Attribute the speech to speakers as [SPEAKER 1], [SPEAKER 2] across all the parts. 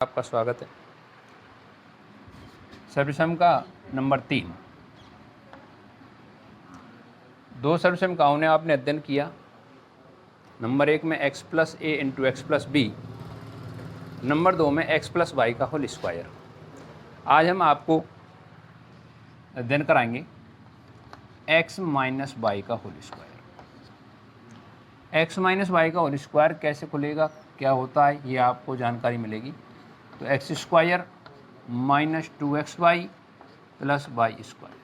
[SPEAKER 1] आपका स्वागत है। सर्वसम का नंबर 3। दो सर्वसमकाओं ने आपने अध्ययन किया। नंबर 1 में x plus a into x plus b, number 2 में x प्लस वाई का होल स्क्वायर। आज हम आपको अध्ययन कराएंगे x माइनस वाई का whole square. x minus y का होल स्क्वायर कैसे खुलेगा, क्या होता है, ये आपको जानकारी मिलेगी। तो x square minus 2xy plus y square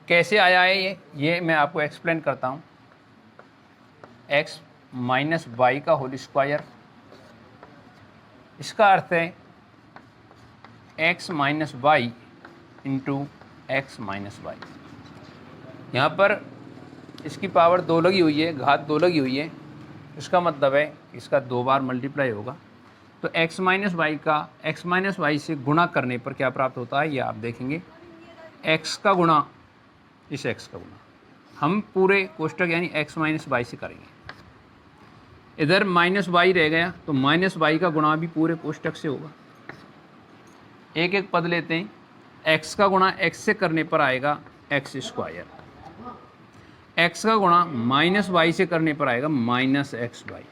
[SPEAKER 1] कैसे आया है ये मैं आपको एक्सप्लेन करता हूँ। x माइनस वाई का होल स्क्वायर, इसका अर्थ है x minus y into x minus y. यहाँ पर इसकी पावर 2 लगी हुई है, घात 2 लगी हुई है। इसका मतलब है इसका 2 बार मल्टीप्लाई होगा। तो x माइनस वाई का x माइनस वाई से गुणा करने पर क्या प्राप्त होता है ये आप देखेंगे। x का गुणा इस x का गुणा हम पूरे कोष्टक यानी x माइनस वाई से करेंगे। इधर माइनस वाई रह गया तो माइनस वाई का गुणा भी पूरे कोष्टक से होगा। एक एक पद लेते हैं। x का गुणा x से करने पर आएगा एक्स स्क्वायर, x का गुणा माइनस वाई से करने पर आएगा माइनस एक्स वाई।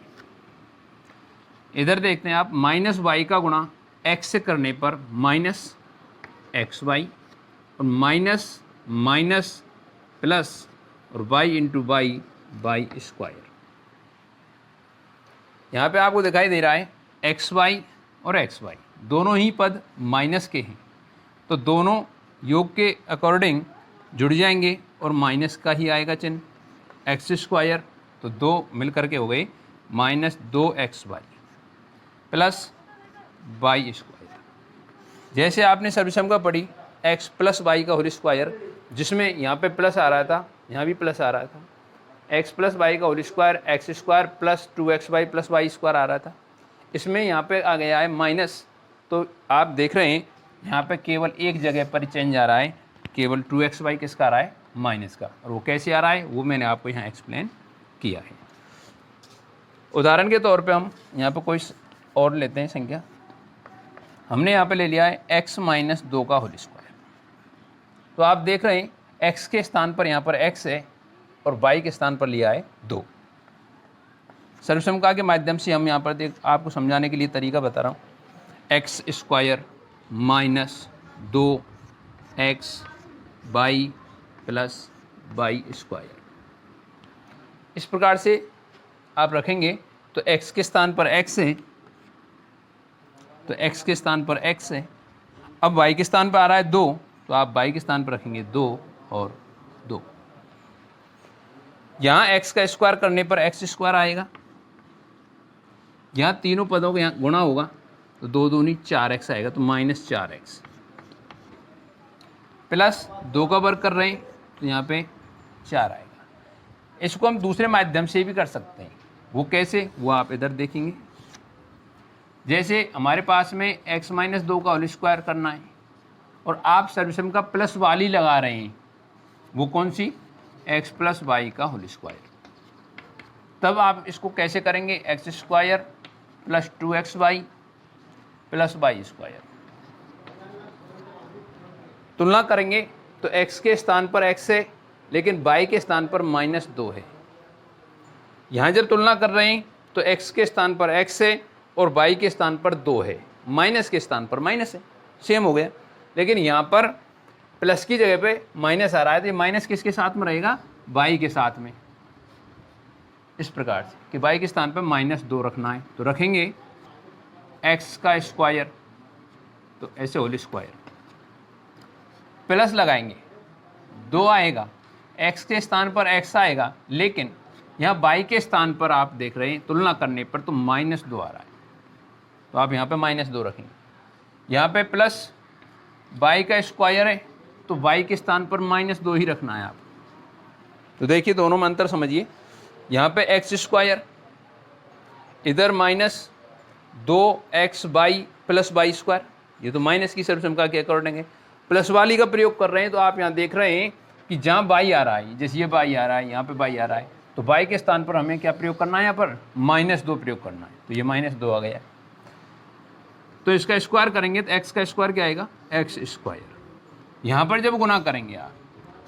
[SPEAKER 1] इधर देखते हैं आप, माइनस वाई का गुणा x से करने पर माइनस एक्स वाई और माइनस माइनस प्लस और y into y by square. यहाँ पे आपको दिखाई दे रहा है एक्स वाई और एक्स वाई दोनों ही पद माइनस के हैं, तो दोनों योग के अकॉर्डिंग जुड़ जाएंगे और माइनस का ही आएगा चिन्ह। एक्स स्क्वायर तो 2 मिल करके हो गए minus 2xy plus y square. जैसे आपने सर्वसम का पढ़ी x प्लस वाई का होल स्क्वायर, जिसमें यहाँ पे प्लस आ रहा था, यहाँ भी प्लस आ रहा था। x प्लस वाई का whole square x square plus 2xy plus y square आ रहा था। इसमें यहाँ पे आ गया है माइनस, तो आप देख रहे हैं यहाँ पे केवल एक जगह पर चेंज आ रहा है, केवल 2xy किसका आ रहा है, माइनस का। और वो कैसे आ रहा है वो मैंने आपको यहाँ एक्सप्लेन किया है। उदाहरण के तौर पे हम यहाँ पे कोई और लेते हैं संख्या। हमने यहाँ पे ले लिया है x माइनस 2 का होल स्क्वायर। तो आप देख रहे हैं x के स्थान पर यहाँ पर x है और y के स्थान पर लिया है 2। सर्वसमता के माध्यम से हम यहाँ पर आपको समझाने के लिए तरीका बता रहा हूँ। X square minus 2x y plus y square, इस प्रकार से आप रखेंगे। तो x के स्थान पर x है, तो x के स्थान पर x है। अब y के स्थान पर आ रहा है 2, तो आप y के स्थान पर रखेंगे 2 और 2। यहाँ x का स्क्वायर करने पर x स्क्वायर आएगा। यहाँ तीनों पदों का यहाँ गुणा होगा तो 2 दूनी 4x आएगा, तो माइनस 4x प्लस 2 का वर्ग कर रहे हैं तो यहाँ पे 4 आएगा। इसको हम दूसरे माध्यम से भी कर सकते हैं। वो कैसे, वो आप इधर देखेंगे। जैसे हमारे पास में x माइनस 2 का होल स्क्वायर करना है और आप सर्वसम का प्लस वाली लगा रहे हैं, वो कौन सी, x प्लस वाई का होल स्क्वायर। तब आप इसको कैसे करेंगे, x square plus 2xy plus y square. तुलना करेंगे तो x के स्थान पर x है लेकिन y के स्थान पर माइनस 2 है। यहाँ जब तुलना कर रहे हैं तो x के स्थान पर x है और y के स्थान पर 2 है, माइनस के स्थान पर माइनस है, सेम हो गया। लेकिन यहाँ पर प्लस की जगह पे माइनस आ रहा है, तो ये माइनस किसके साथ में रहेगा, y के साथ में। इस प्रकार से कि y के स्थान पर माइनस 2 रखना है, तो रखेंगे x का स्क्वायर, तो ऐसे होल स्क्वायर प्लस लगाएंगे 2 आएगा, x के स्थान पर x आएगा, लेकिन यहाँ y के स्थान पर आप देख रहे हैं तुलना करने पर तो माइनस 2 आ रहा है, तो आप यहाँ पे माइनस 2 रखेंगे। यहाँ पे प्लस y का स्क्वायर है तो y के स्थान पर माइनस 2 ही रखना है आप। तो देखिए दोनों में अंतर समझिए। यहाँ पे एक्स स्क्वायर, इधर minus 2xy plus y square, ये तो माइनस की सर्वसमता के अकॉर्डिंग है। प्लस वाली का प्रयोग कर रहे हैं तो आप यहाँ देख रहे हैं कि जहाँ y आ रहा है, जैसे ये y आ रहा है, यहाँ पे y आ रहा है, तो y के स्थान पर हमें क्या प्रयोग करना है, यहाँ पर -2 प्रयोग करना है, तो ये -2 आ गया। तो इसका स्क्वायर करेंगे तो x का स्क्वायर क्या आएगा, x²। यहाँ पर जब गुना करेंगे आप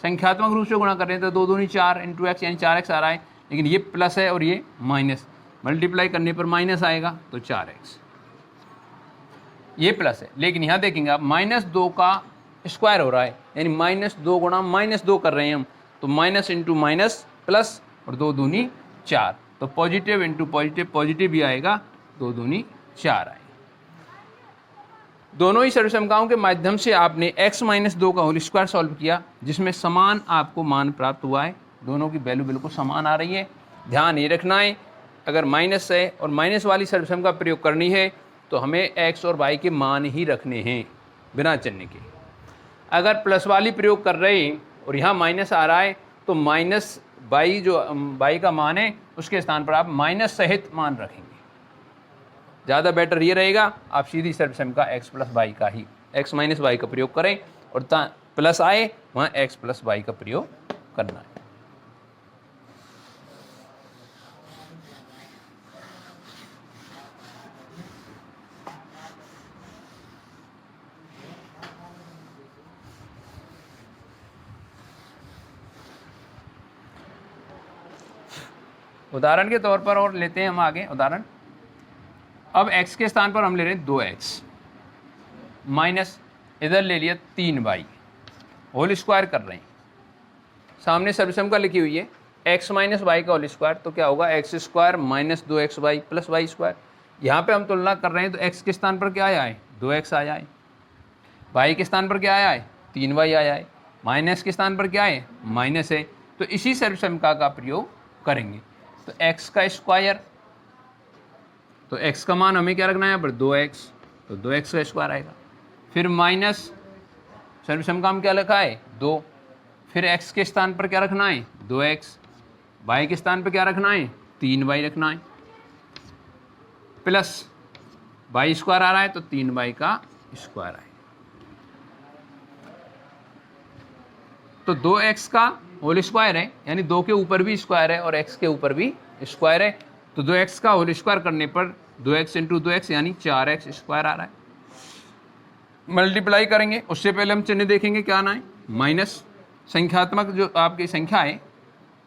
[SPEAKER 1] संख्यात्मक रूप से गुना कर रहे हैं तो 2 दूनी 4 इंटू एक्स यानी 4x आ रहा है, लेकिन ये प्लस है और ये माइनस, मल्टीप्लाई करने पर माइनस आएगा तो 4x, ये प्लस है। लेकिन यहाँ देखेंगे आप -2 का स्क्वायर हो रहा है, यानी -2 गुणा -2 कर रहे हैं हम, तो माइनस इंटू माइनस प्लस और 2 दूनी 4, तो पॉजिटिव इंटू पॉजिटिव, पॉजिटिव भी आएगा, 2 दूनी 4 आएगा। दोनों ही सर्वसमताओं के माध्यम से आपने x - 2 का होल स्क्वायर सॉल्व किया, जिसमें समान आपको मान प्राप्त हुआ है, दोनों की वैल्यू बिल्कुल समान आ रही है। ध्यान ये रखना है, अगर माइनस है और माइनस वाली सर्वसम का प्रयोग करनी है तो हमें x और y के मान ही रखने हैं बिना चिन्ह के। अगर प्लस वाली प्रयोग कर रहे हैं और यहाँ माइनस आ रहा है तो माइनस y जो y का मान है उसके स्थान पर आप माइनस सहित मान रखेंगे, ज़्यादा बेटर ये रहेगा। आप सीधी सर्वसम का x + y का ही x - y का प्रयोग करें और प्लस आए वहाँ x + y का प्रयोग करना है। उदाहरण के तौर पर और लेते हैं हम आगे उदाहरण। अब x के स्थान पर हम ले रहे हैं 2x माइनस इधर ले लिया 3y, होल स्क्वायर कर रहे हैं, सामने सर्वसम का लिखी हुई है x - y का होल स्क्वायर, तो क्या होगा x² - 2xy + y²। यहाँ पे हम तुलना कर रहे हैं तो x के स्थान पर क्या आया है, 2x आया है, y के स्थान पर क्या आया है, 3y आया है, माइनस के स्थान पर क्या है, माइनस है, तो इसी सर्वसमता का प्रयोग करेंगे। तो x का स्क्वायर, तो x का मान हमें क्या रखना है यहाँ पर 2x, तो 2x का स्क्वायर आएगा, फिर माइनस सर्वसम का क्या लिखा है 2, फिर x के स्थान पर क्या रखना है 2x, y के स्थान पर क्या रखना है 3y रखना है, प्लस y² आ रहा है तो 3y का स्क्वायर आएगा। तो 2x का होल स्क्वायर है, यानी 2 के ऊपर भी स्क्वायर है और x के ऊपर भी स्क्वायर है, तो 2x का होल स्क्वायर करने पर 2x इंटू 2x यानी 4x² आ रहा है। मल्टीप्लाई करेंगे उससे पहले हम चिन्ह देखेंगे क्या आना है, माइनस संख्यात्मक जो आपकी संख्या है,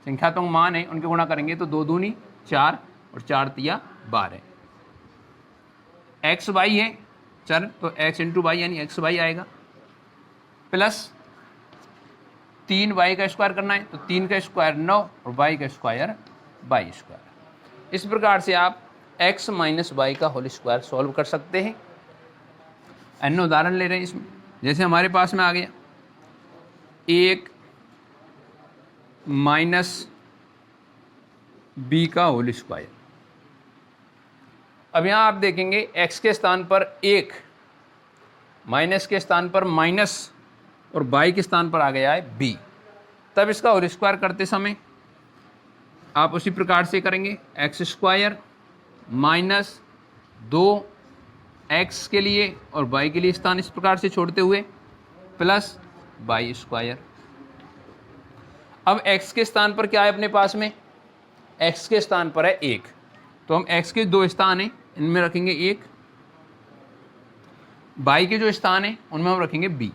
[SPEAKER 1] संख्यात्मक मान है उनके गुणा करेंगे तो 2 दूनी 4 और 4 तिया 12, x y है चर तो x इंटू वाई यानी xy आएगा, प्लस 3y का स्क्वायर करना है तो 3 का स्क्वायर 9 और y का स्क्वायर 22। इस प्रकार से आप x - y का होल स्क्वायर सॉल्व कर सकते हैं। अन्य उदाहरण ले रहे हैं इसमें, जैसे हमारे पास में आ गया 1 - b का होल स्क्वायर। अब यहाँ आप देखेंगे x के स्थान पर 1, माइनस के स्थान पर माइनस और y के स्थान पर आ गया है b, तब इसका होल स्क्वायर करते समय आप उसी प्रकार से करेंगे, x² माइनस 2x के लिए और y के लिए स्थान इस प्रकार से छोड़ते हुए प्लस y²। अब x के स्थान पर क्या है अपने पास में, x के स्थान पर है 1, तो हम x के 2 स्थान हैं इनमें रखेंगे 1, y के जो स्थान है उनमें हम रखेंगे b,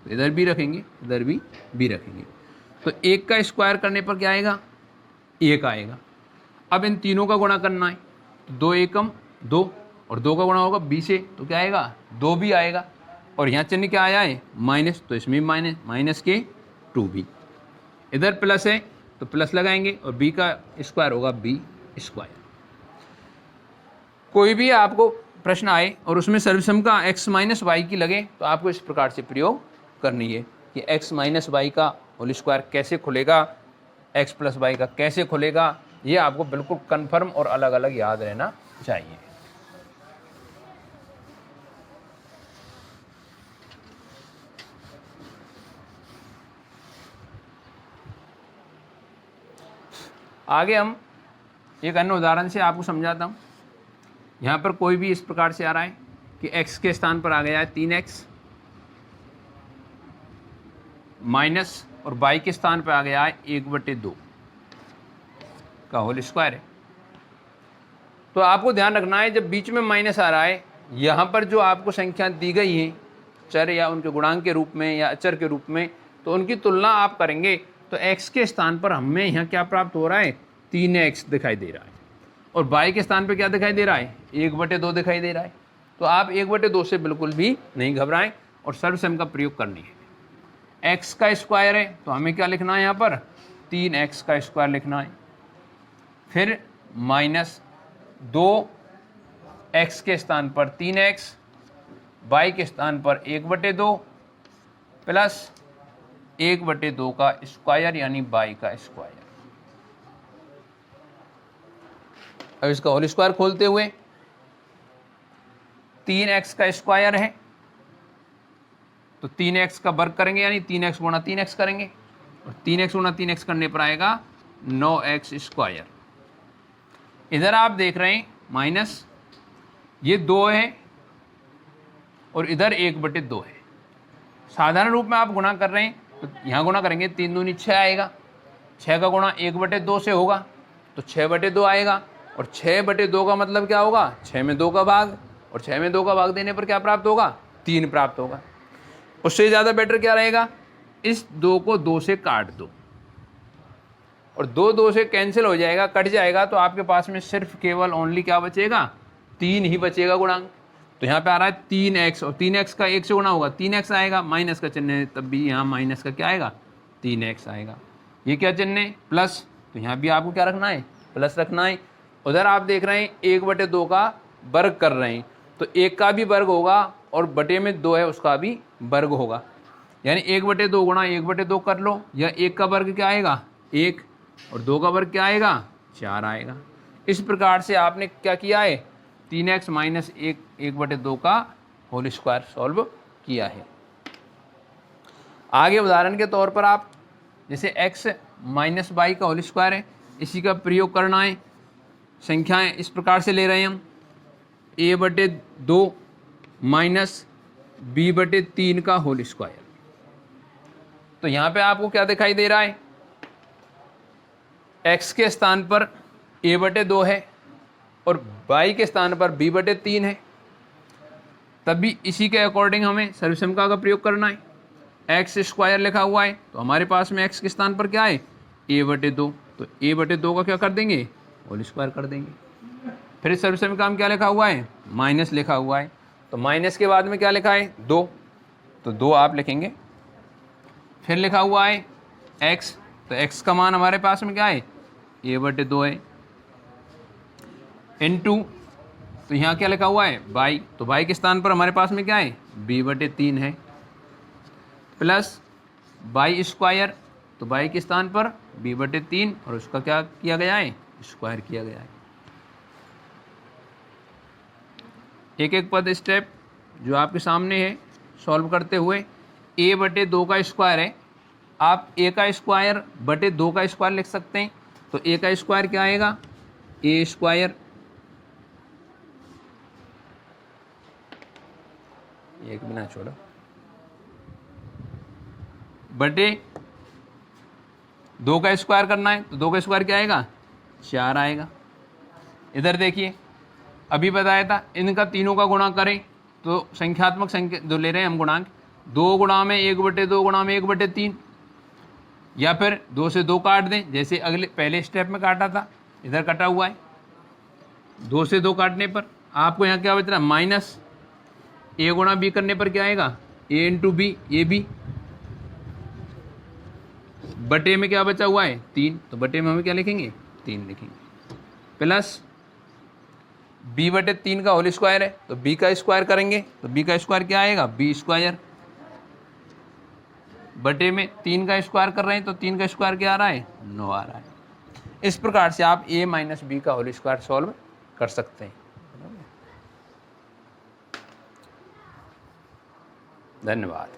[SPEAKER 1] तो इधर भी रखेंगे इधर भी b रखेंगे, तो 1 का स्क्वायर करने पर क्या आएगा 1 आएगा। अब इन तीनों का गुणा करना है तो 2 एकम 2 और 2 का गुणा होगा b से तो क्या आएगा 2 भी आएगा, और यहाँ चिन्ह क्या आया है माइनस, तो इसमें माइनस, माइनस के 2b, इधर प्लस है तो प्लस लगाएंगे और b का स्क्वायर होगा b²। कोई भी आपको प्रश्न आए और उसमें सर्वसम का x - y की लगे तो आपको इस प्रकार से प्रयोग करनी है कि x - y का होल स्क्वायर कैसे खुलेगा, x + y का कैसे खुलेगा, ये आपको बिल्कुल कन्फर्म और अलग अलग याद रहना चाहिए। आगे हम एक अन्य उदाहरण से आपको समझाता हूँ। यहाँ पर कोई भी इस प्रकार से आ रहा है कि x के स्थान पर आ गया है 3x माइनस और y के स्थान पर आ गया है 1/2, का होल स्क्वायर है। तो आपको ध्यान रखना है जब बीच में माइनस आ रहा है, यहाँ पर जो आपको संख्या दी गई है चर या उनके गुणांक के रूप में या अचर के रूप में, तो उनकी तुलना आप करेंगे तो x के स्थान पर हमें यहाँ क्या प्राप्त हो रहा है, 3x दिखाई दे रहा है, और y के स्थान पर क्या दिखाई दे रहा है, 1/2 दिखाई दे रहा है। तो आप 1/2 से बिल्कुल भी नहीं घबराएं और सर्वसम का प्रयोग करनी है। x का स्क्वायर है तो हमें क्या लिखना है, यहाँ पर 3x का स्क्वायर लिखना है, फिर माइनस 2x के स्थान पर 3x, y के स्थान पर 1/2 प्लस 1/2 का स्क्वायर यानी y का स्क्वायर। अब इसका होल स्क्वायर खोलते हुए 3x का स्क्वायर है तो 3x का वर्ग करेंगे यानी 3x गुणा 3x करेंगे, और 3x गुणा 3x करने पर आएगा 9x स्क्वायर। इधर आप देख रहे हैं माइनस ये 2 है और इधर 1/2 है। साधारण रूप में आप गुणा कर रहे हैं तो यहाँ गुणा करेंगे 3 दूनी 6 आएगा, 6 का गुणा 1/2 से होगा तो 6/2 आएगा, और 6/2 का मतलब क्या होगा, 6 में 2 का भाग, और 6 में 2 का भाग देने पर क्या प्राप्त होगा, 3 प्राप्त होगा। उससे ज़्यादा बेटर क्या रहेगा, इस 2 को 2 से काट दो और 2 से कैंसिल हो जाएगा, कट जाएगा, तो आपके पास में सिर्फ केवल ओनली क्या बचेगा, 3 ही बचेगा गुणांक। तो यहाँ पे आ रहा है 3x और 3x का 1 से गुणा होगा 3x आएगा, माइनस का चिन्ह है तब भी यहाँ माइनस का क्या आएगा, 3x आएगा। ये क्या चिन्ह है, प्लस, तो यहाँ भी आपको क्या रखना है, प्लस रखना है। उधर आप देख रहे हैं 1/2 का वर्ग कर रहे हैं तो 1 का भी वर्ग होगा और बटे में 2 है उसका भी वर्ग होगा, यानी 1/2 गुणा 1/2 कर लो, या 1 का वर्ग क्या आएगा 1 और 2 का वर्ग क्या आएगा 4 आएगा। इस प्रकार से आपने क्या किया है, 3x माइनस 1/2 का होल स्क्वायर सॉल्व किया है। आगे उदाहरण के तौर पर आप जैसे x माइनस y का होल स्क्वायर है, इसी का प्रयोग करना है। संख्याएं इस प्रकार से ले रहे हैं हम, a/2 माइनस b/3 का होल स्क्वायर। तो यहाँ पे आपको क्या दिखाई दे रहा है, x के स्थान पर a/2 है और y के स्थान पर b/3 है, तभी इसी के अकॉर्डिंग हमें सर्वसमता का प्रयोग करना है। x स्क्वायर लिखा हुआ है तो हमारे पास में x के स्थान पर क्या है, a/2, तो a/2 का क्या कर देंगे, होल स्क्वायर कर देंगे। फिर सर्वसम का क्या लिखा हुआ है, माइनस लिखा हुआ है, तो माइनस के बाद में क्या लिखा है 2, तो 2 आप लिखेंगे। फिर लिखा हुआ है x, तो x का मान हमारे पास में क्या है, a/2 है, इनटू, तो यहाँ क्या लिखा हुआ है y, तो y के स्थान पर हमारे पास में क्या है b/3 है, प्लस y स्क्वायर, तो y के स्थान पर b/3 और उसका क्या किया गया है, स्क्वायर किया गया है। एक एक पद स्टेप जो आपके सामने है सॉल्व करते हुए, a/2 का स्क्वायर है, आप a का स्क्वायर बटे 2 का स्क्वायर लिख सकते हैं, तो a का स्क्वायर क्या आएगा, a स्क्वायर, एक बिना छोड़ो, बटे 2 का स्क्वायर करना है, तो 2 का स्क्वायर क्या आएगा, 4 आएगा। इधर देखिए अभी बताया था इनका तीनों का गुणा करें तो संख्यात्मक संख्या जो ले रहे हैं हम गुणांक, 2 गुणा में 1/2 गुणा में 1/3, या फिर 2 से 2 काट दें जैसे अगले पहले स्टेप में काटा था, इधर कटा हुआ है। 2 से 2 काटने पर आपको यहाँ क्या बच रहा है, माइनस a गुणा b करने पर क्या आएगा, a into B, A B, बटे में क्या बचा हुआ है 3, तो बटे में हमें क्या लिखेंगे 3 लिखेंगे, प्लस b/3 का होल स्क्वायर है तो b का स्क्वायर करेंगे तो b का स्क्वायर क्या आएगा, b स्क्वायर, बटे में 3 का स्क्वायर कर रहे हैं तो 3 का स्क्वायर क्या आ रहा है, 9 आ रहा है। इस प्रकार से आप a माइनस b का होल स्क्वायर सॉल्व कर सकते हैं। धन्यवाद।